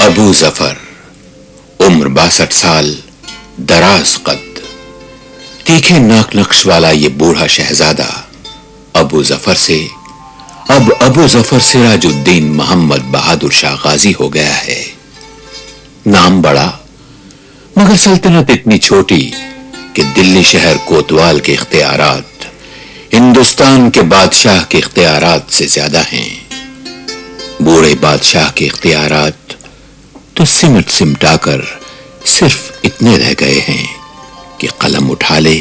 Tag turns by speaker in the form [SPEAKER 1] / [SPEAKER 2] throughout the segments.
[SPEAKER 1] अबू जफर, उम्र 62 साल, दराज कद, तीखे नाक नक्श वाला ये बूढ़ा शहजादा अबू जफर से अब अबू जफर सिराजुद्दीन मोहम्मद बहादुर शाह गाजी हो गया है। नाम बड़ा, मगर सल्तनत इतनी छोटी कि दिल्ली शहर कोतवाल के इख्तियारात हिंदुस्तान के बादशाह के इख्तियारात से ज्यादा हैं। बूढ़े बादशाह के इख्तियारात तो सिमट सिमटाकर सिर्फ इतने रह गए हैं कि कलम उठा ले,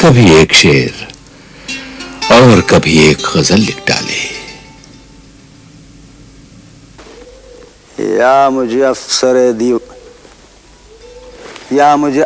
[SPEAKER 1] कभी एक शेर और कभी एक गजल लिख डाले।
[SPEAKER 2] या मुझे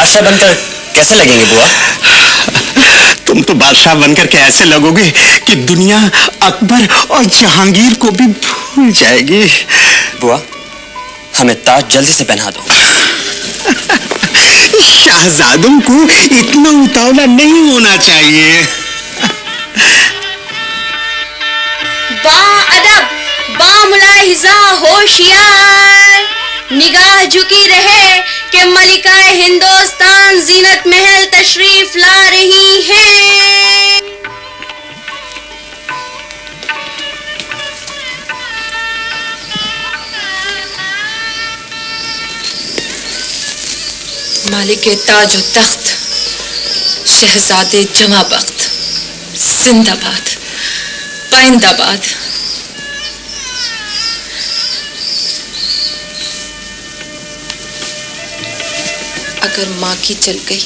[SPEAKER 3] बादशाह बनकर कैसे लगेंगे बुआ?
[SPEAKER 4] तुम तो बादशाह बनकर के ऐसे लगोगे कि दुनिया अकबर और जहांगीर को भी भूल जाएगी।
[SPEAKER 3] बुआ, हमें ताज जल्दी से पहना दो।
[SPEAKER 4] शहजादों को इतना उतावला नहीं होना चाहिए।
[SPEAKER 5] बाअदब, बामुलाहिजा, होशियार, निगाह झुकी रहे कि मलिकाए हिंदुस्तान जीनत महल तशरीफ ला रही हैं।
[SPEAKER 6] मालिक ताज और तख्त शहजादे जमा बख्त, जिंदाबाद, पाइंदाबाद। अगर माँ की चल गई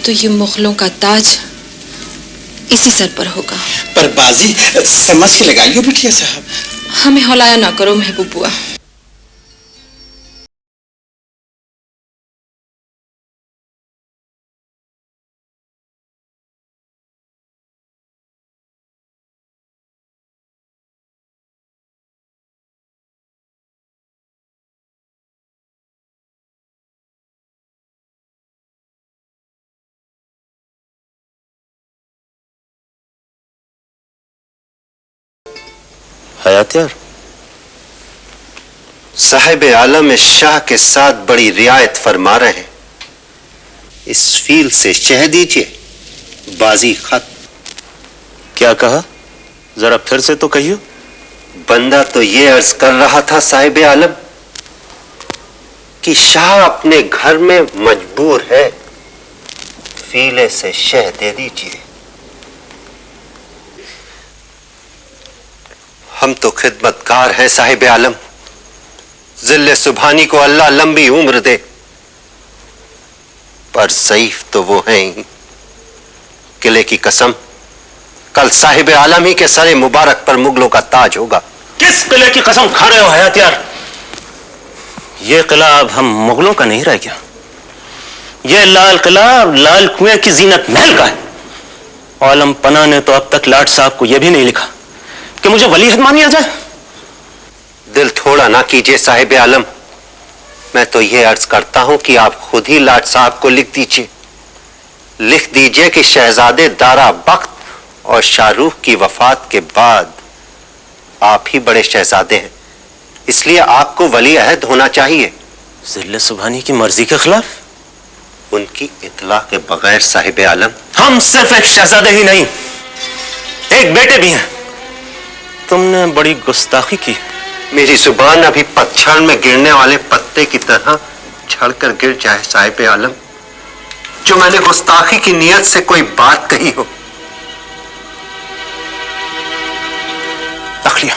[SPEAKER 6] तो ये मुगलों का ताज इसी सर पर होगा।
[SPEAKER 4] पर बाजी समझ के लगाइए बिटिया साहब।
[SPEAKER 6] हमें हौलाया ना करो महबूब बुआ।
[SPEAKER 7] हयात्यार, साहिब आलम इस शाह के साथ बड़ी रियायत फरमा रहे हैं। इस फील से शह दीजिए, बाजी खत।
[SPEAKER 8] क्या कहा? जरा फिर से तो कहियो।
[SPEAKER 7] बंदा तो ये अर्ज कर रहा था साहिब आलम कि शाह अपने घर में मजबूर है, फीले से शह दे दीजिए। हम तो खिदमतकार हैं साहिब आलम, जिल्ले सुभानी को अल्लाह लंबी उम्र दे, पर ज़ईफ तो वो हैं ही। किले की कसम, कल साहिब आलम ही के सरे मुबारक पर मुगलों का ताज होगा।
[SPEAKER 8] किस किले की कसम खा रहे हो हयात्यार? ये किला अब हम मुगलों का नहीं रह गया। ये लाल किला लाल कुएं की जीनत महल का है। आलम पना ने तो अब तक लाट साहब को यह भी नहीं लिखा कि मुझे वलीअहद मानिया जाए।
[SPEAKER 7] दिल थोड़ा ना कीजिए साहिब आलम, मैं तो यह अर्ज करता हूं कि आप खुद ही लाट साहब को लिख दीजिए। लिख दीजिए कि शहजादे दारा बख्त और शाहरुख की वफात के बाद आप ही बड़े शहजादे हैं, इसलिए आपको वली अहद होना चाहिए।
[SPEAKER 8] जिल्ले सुभानी की मर्जी के खिलाफ?
[SPEAKER 7] उनकी इत्तला के बगैर साहिब आलम।
[SPEAKER 8] हम सिर्फ एक शहजादे ही नहीं, एक बेटे भी हैं। तुमने बड़ी गुस्ताखी की।
[SPEAKER 7] मेरी जुबान अभी पतझड़ में गिरने वाले पत्ते की तरह झड़कर गिर जाए साहिब आलम, जो मैंने गुस्ताखी की नीयत से कोई बात कही हो।
[SPEAKER 8] रख लिया।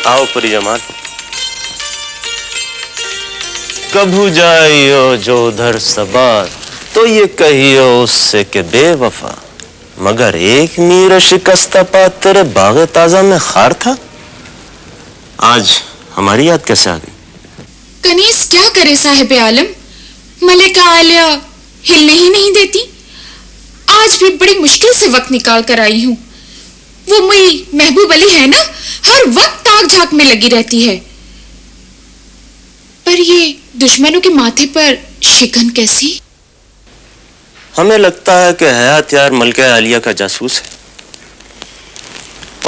[SPEAKER 8] आओ पुरी जमाल। कभू जाइयो जो उधर सबार, तो ये कहियो उससे के बेवफा, मगर एक मीर शिकस्ता पा तेरे बाग ताजा में खार था। आज हमारी याद कैसे आ गई?
[SPEAKER 9] कनीज क्या करे साहिब आलम, मलिका आलिया हिलने ही नहीं देती। आज भी बड़ी मुश्किल से वक्त निकाल कर आई हूँ। वो मुई महबूब अली है ना, हर वक्त ताक झाक में लगी रहती है। पर ये दुश्मनों के माथे पर शिकन कैसी?
[SPEAKER 8] हमें लगता है कि हयात यार मलका आलिया का जासूस है,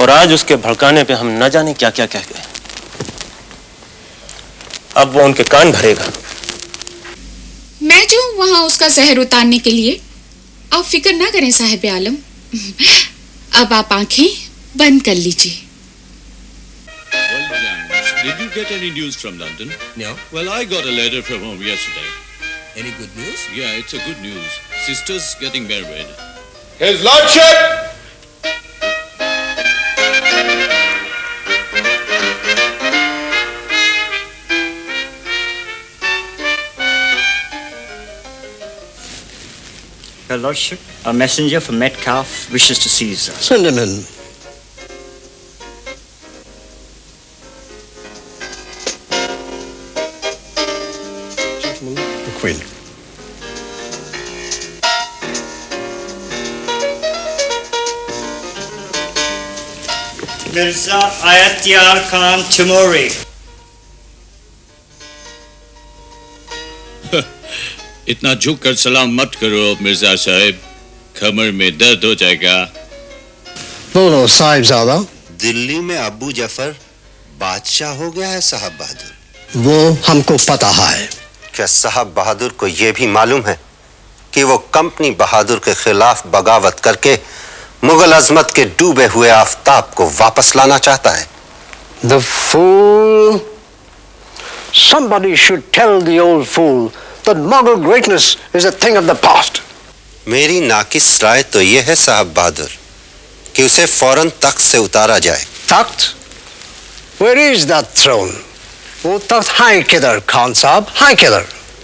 [SPEAKER 8] और आज उसके भड़काने पे हम न जाने क्या क्या कह गए। अब वो उनके कान भरेगा।
[SPEAKER 9] मैं जो वहां उसका जहर उतारने के लिए। आप फिक्र ना करें साहिब आलम, अब आप आंखें बंद कर लीजिए।
[SPEAKER 10] Well, James, did you get any news from London?
[SPEAKER 11] No.
[SPEAKER 10] Well, I got a letter from home yesterday.
[SPEAKER 11] Any good news?
[SPEAKER 10] Yeah, it's a good news. Sister's getting married.
[SPEAKER 12] His Lordship!
[SPEAKER 11] Your Lordship, a messenger from Metcalfe wishes to see you, sir.
[SPEAKER 4] Send him in. Gentlemen, the Queen.
[SPEAKER 11] Mirza Ayatyar Khan Timuri.
[SPEAKER 10] इतना झुक कर सलाम मत करो मिर्जा साहब, कमर में दर्द हो जाएगा।
[SPEAKER 4] बोलो साहिबजादा।
[SPEAKER 7] दिल्ली में अबू जफर बादशाह हो गया है साहब बहादुर।
[SPEAKER 4] वो हमको पता है।
[SPEAKER 7] क्या साहब बहादुर को यह भी मालूम है कि वो कंपनी बहादुर के खिलाफ बगावत करके मुगल अजमत के डूबे हुए आफताब को वापस लाना चाहता है?
[SPEAKER 4] The fool. Somebody should tell the old fool that Mughal greatness is a thing of the past.
[SPEAKER 7] मेरी नाकिस राय तो यह है साहब बहादुर कि उसे फौरन तख्त से उतारा जाए।
[SPEAKER 4] तख्त? Where is that throne? वो तख्त है किधर खान साहब, है किधर?